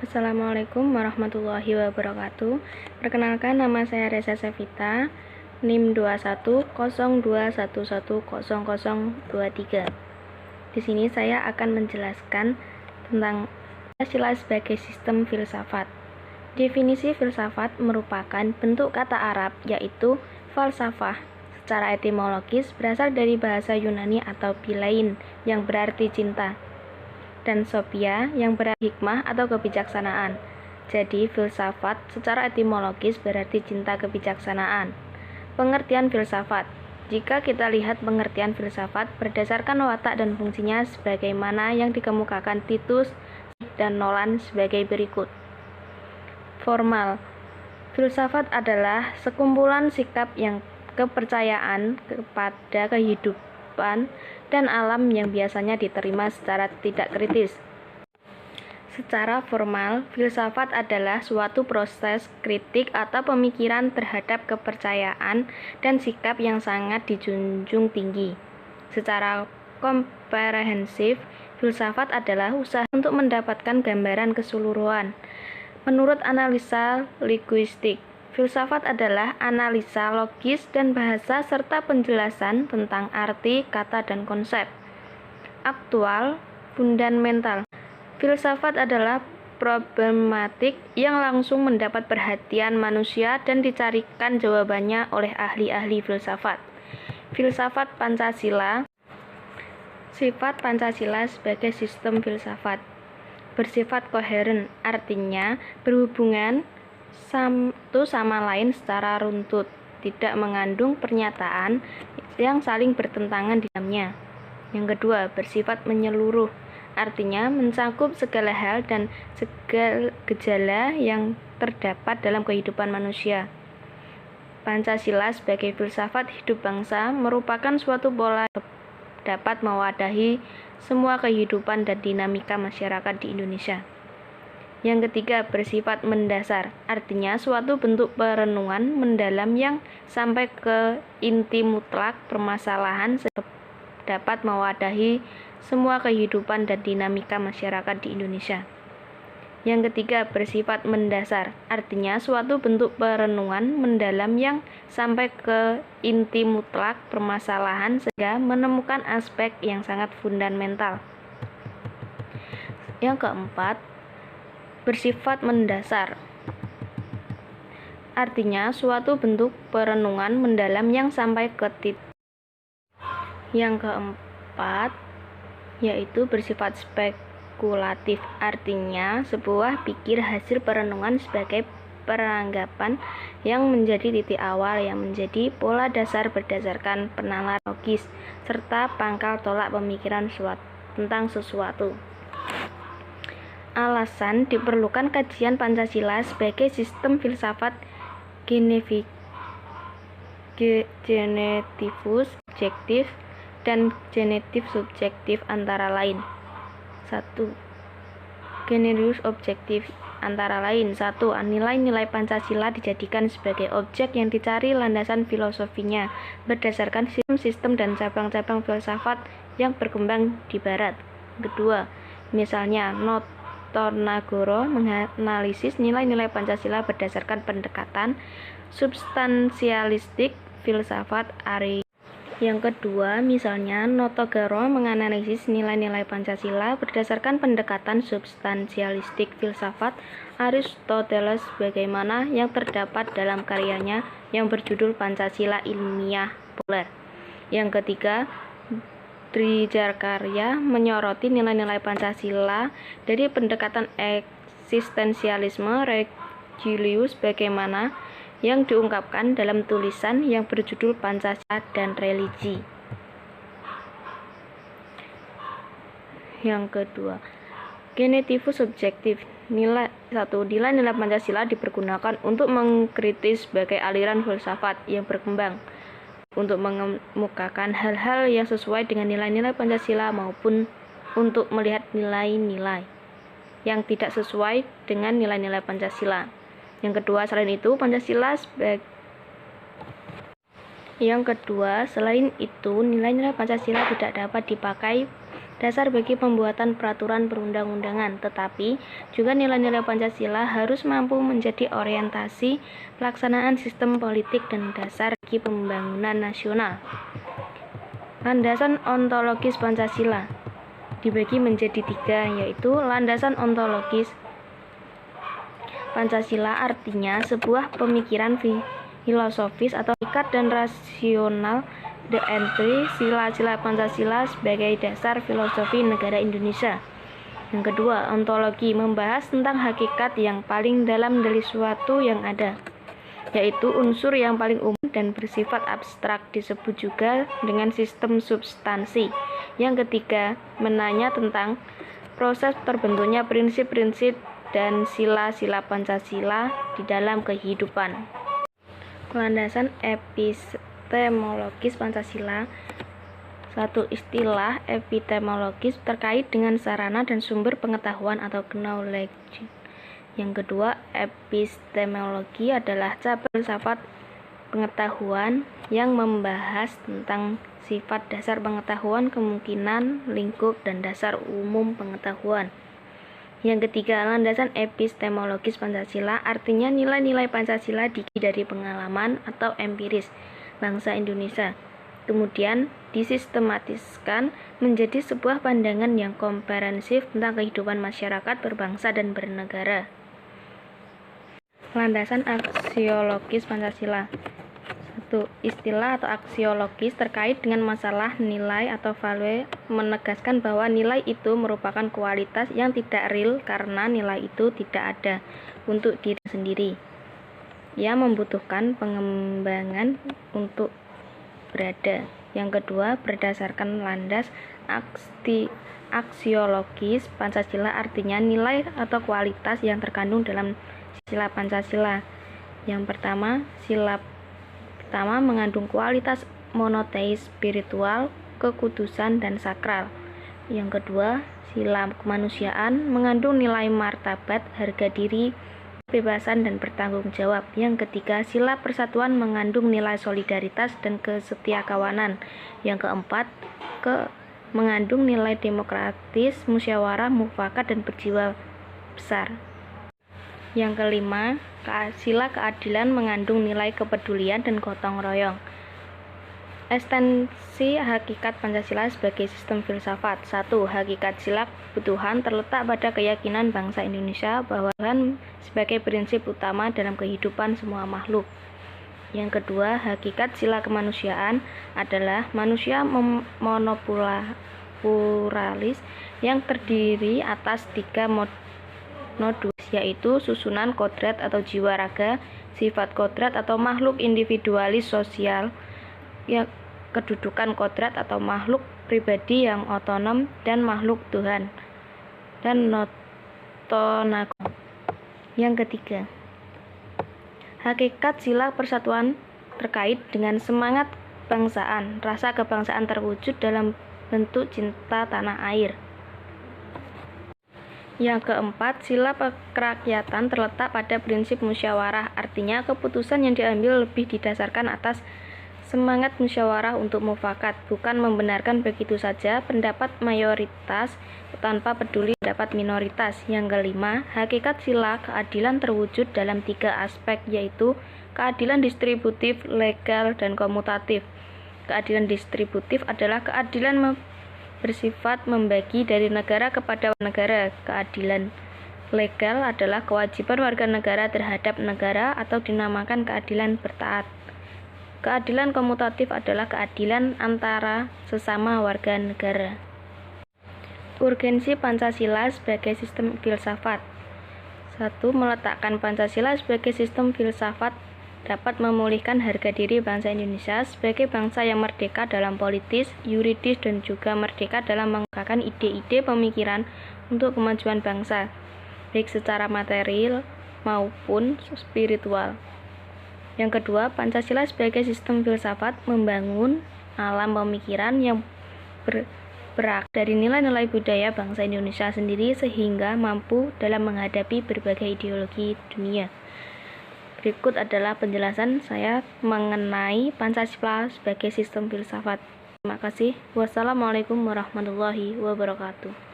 Assalamualaikum warahmatullahi wabarakatuh. Perkenalkan, nama saya Reza Sevita, NIM 2102110023. Di sini saya akan menjelaskan tentang Pancasila sebagai sistem filsafat. Definisi filsafat merupakan bentuk kata Arab, yaitu falsafah. Secara etimologis berasal dari bahasa Yunani atau bilain yang berarti cinta, dan sophia yang berarti hikmah atau kebijaksanaan. Jadi, filsafat secara etimologis berarti cinta kebijaksanaan. Pengertian filsafat. Jika kita lihat pengertian filsafat berdasarkan watak dan fungsinya sebagaimana yang dikemukakan Titus dan Nolan sebagai berikut. Formal. Filsafat adalah sekumpulan sikap yang kepercayaan kepada kehidupan dan alam yang biasanya diterima secara tidak kritis. Secara formal, filsafat adalah suatu proses kritik atau pemikiran terhadap kepercayaan dan sikap yang sangat dijunjung tinggi. Secara komprehensif, filsafat adalah usaha untuk mendapatkan gambaran keseluruhan. Menurut analisa linguistik, filsafat adalah analisa logis dan bahasa serta penjelasan tentang arti, kata, dan konsep. Aktual, fundamental. Filsafat adalah problematik yang langsung mendapat perhatian manusia dan dicarikan jawabannya oleh ahli-ahli filsafat. Filsafat Pancasila. Sifat Pancasila sebagai sistem filsafat bersifat koheren, artinya berhubungan satu sama lain secara runtut, tidak mengandung pernyataan yang saling bertentangan di dalamnya. Yang kedua, bersifat menyeluruh, artinya mencakup segala hal dan segala gejala yang terdapat dalam kehidupan manusia. Pancasila sebagai filsafat hidup bangsa merupakan suatu pola yang dapat mewadahi semua kehidupan dan dinamika masyarakat di Indonesia. Yang ketiga, bersifat mendasar, artinya suatu bentuk perenungan mendalam yang sampai ke inti mutlak permasalahan dapat mewadahi semua kehidupan dan dinamika masyarakat di Indonesia. Yang ketiga, bersifat mendasar, artinya suatu bentuk perenungan mendalam yang sampai ke inti mutlak permasalahan sehingga menemukan aspek yang sangat fundamental. Yang keempat, bersifat mendasar, artinya suatu bentuk perenungan mendalam yang sampai ke titik. Yang keempat, yaitu bersifat spekulatif, artinya sebuah pikir hasil perenungan sebagai peranggapan yang menjadi titik awal yang menjadi pola dasar berdasarkan penalaran logis serta pangkal tolak pemikiran tentang sesuatu. Alasan diperlukan kajian Pancasila sebagai sistem filsafat genetivus subjektif dan genetif subjektif antara lain. 1. Genetivus objektif antara lain. 1. Nilai-nilai Pancasila dijadikan sebagai objek yang dicari landasan filosofinya berdasarkan sistem dan cabang-cabang filsafat yang berkembang di Barat. Kedua, misalnya Notonagoro menganalisis nilai-nilai Pancasila berdasarkan pendekatan substansialistik filsafat Arya. Yang kedua, misalnya Notogoro menganalisis nilai-nilai Pancasila berdasarkan pendekatan substansialistik filsafat Aristoteles sebagaimana yang terdapat dalam karyanya yang berjudul Pancasila Ilmiah Populer. Yang ketiga, Drijarkarya menyoroti nilai-nilai Pancasila dari pendekatan eksistensialisme religius bagaimana yang diungkapkan dalam tulisan yang berjudul Pancasila dan Religi. Yang kedua, genetivus subjektif. Nilai Pancasila dipergunakan untuk mengkritis sebagai aliran filsafat yang berkembang untuk mengemukakan hal-hal yang sesuai dengan nilai-nilai Pancasila maupun untuk melihat nilai-nilai yang tidak sesuai dengan nilai-nilai Pancasila. Yang kedua, selain itu nilai-nilai Pancasila tidak dapat dipakai dasar bagi pembuatan peraturan perundang-undangan, tetapi juga nilai-nilai Pancasila harus mampu menjadi orientasi pelaksanaan sistem politik dan dasar bagi pembangunan nasional. Landasan ontologis Pancasila dibagi menjadi 3, yaitu landasan ontologis Pancasila artinya sebuah pemikiran filosofis atau ikat dan rasional. The entry sila-sila Pancasila sebagai dasar filosofi negara Indonesia. Yang kedua, ontologi membahas tentang hakikat yang paling dalam dari suatu yang ada, yaitu unsur yang paling umum dan bersifat abstrak, disebut juga dengan sistem substansi. Yang ketiga, menanya tentang proses terbentuknya prinsip-prinsip dan sila-sila Pancasila di dalam kehidupan. Landasan epistemologis Pancasila. 1. Istilah epistemologis terkait dengan sarana dan sumber pengetahuan atau knowledge. Yang kedua, epistemologi adalah cabang filsafat pengetahuan yang membahas tentang sifat dasar pengetahuan, kemungkinan, lingkup, dan dasar umum pengetahuan. Yang ketiga, landasan epistemologis Pancasila artinya nilai-nilai Pancasila dari pengalaman atau empiris bangsa Indonesia, kemudian disistematiskan menjadi sebuah pandangan yang komprehensif tentang kehidupan masyarakat berbangsa dan bernegara. Landasan aksiologis Pancasila. 1. Istilah atau aksiologis terkait dengan masalah nilai atau value menegaskan bahwa nilai itu merupakan kualitas yang tidak real karena nilai itu tidak ada untuk diri sendiri. Ia membutuhkan pengembangan untuk berada. Yang kedua, berdasarkan landas aksiologis Pancasila artinya nilai atau kualitas yang terkandung dalam sila Pancasila. Yang pertama, sila pertama mengandung kualitas monoteis, spiritual, kekudusan, dan sakral. Yang kedua, sila kemanusiaan mengandung nilai martabat, harga diri, kebebasan, dan bertanggung jawab. Yang ketiga, sila persatuan mengandung nilai solidaritas dan kesetiakawanan. Yang keempat, mengandung nilai demokratis, musyawarah, mufakat, dan berjiwa besar. Yang kelima, sila keadilan mengandung nilai kepedulian dan gotong royong. Esensi hakikat Pancasila sebagai sistem filsafat. 1. Hakikat sila kebutuhan terletak pada keyakinan bangsa Indonesia bahwa Tuhan sebagai prinsip utama dalam kehidupan semua makhluk. Yang kedua, hakikat sila kemanusiaan adalah manusia monopluralis yang terdiri atas 3 modus, yaitu susunan kodrat atau jiwa raga, sifat kodrat atau makhluk individualis sosial, kedudukan kodrat atau makhluk pribadi yang otonom, dan makhluk Tuhan dan notonagon. Yang ketiga, hakikat sila persatuan terkait dengan semangat kebangsaan. Rasa kebangsaan terwujud dalam bentuk cinta tanah air. Yang keempat, sila kerakyatan terletak pada prinsip musyawarah, artinya keputusan yang diambil lebih didasarkan atas semangat musyawarah untuk mufakat, bukan membenarkan begitu saja pendapat mayoritas tanpa peduli pendapat minoritas. Yang kelima, hakikat sila keadilan terwujud dalam 3 aspek, yaitu keadilan distributif, legal, dan komutatif. Keadilan distributif adalah keadilan bersifat membagi dari negara kepada negara. Keadilan legal adalah kewajiban warga negara terhadap negara atau dinamakan keadilan bertaat. Keadilan komutatif adalah keadilan antara sesama warga negara. Urgensi Pancasila sebagai sistem filsafat. 1. Meletakkan Pancasila sebagai sistem filsafat dapat memulihkan harga diri bangsa Indonesia sebagai bangsa yang merdeka dalam politis, yuridis, dan juga merdeka dalam mengembangkan ide-ide pemikiran untuk kemajuan bangsa, baik secara material maupun spiritual. Yang kedua, Pancasila sebagai sistem filsafat membangun alam pemikiran yang berakar dari nilai-nilai budaya bangsa Indonesia sendiri sehingga mampu dalam menghadapi berbagai ideologi dunia. Berikut adalah penjelasan saya mengenai Pancasila sebagai sistem filsafat. Terima kasih. Wassalamualaikum warahmatullahi wabarakatuh.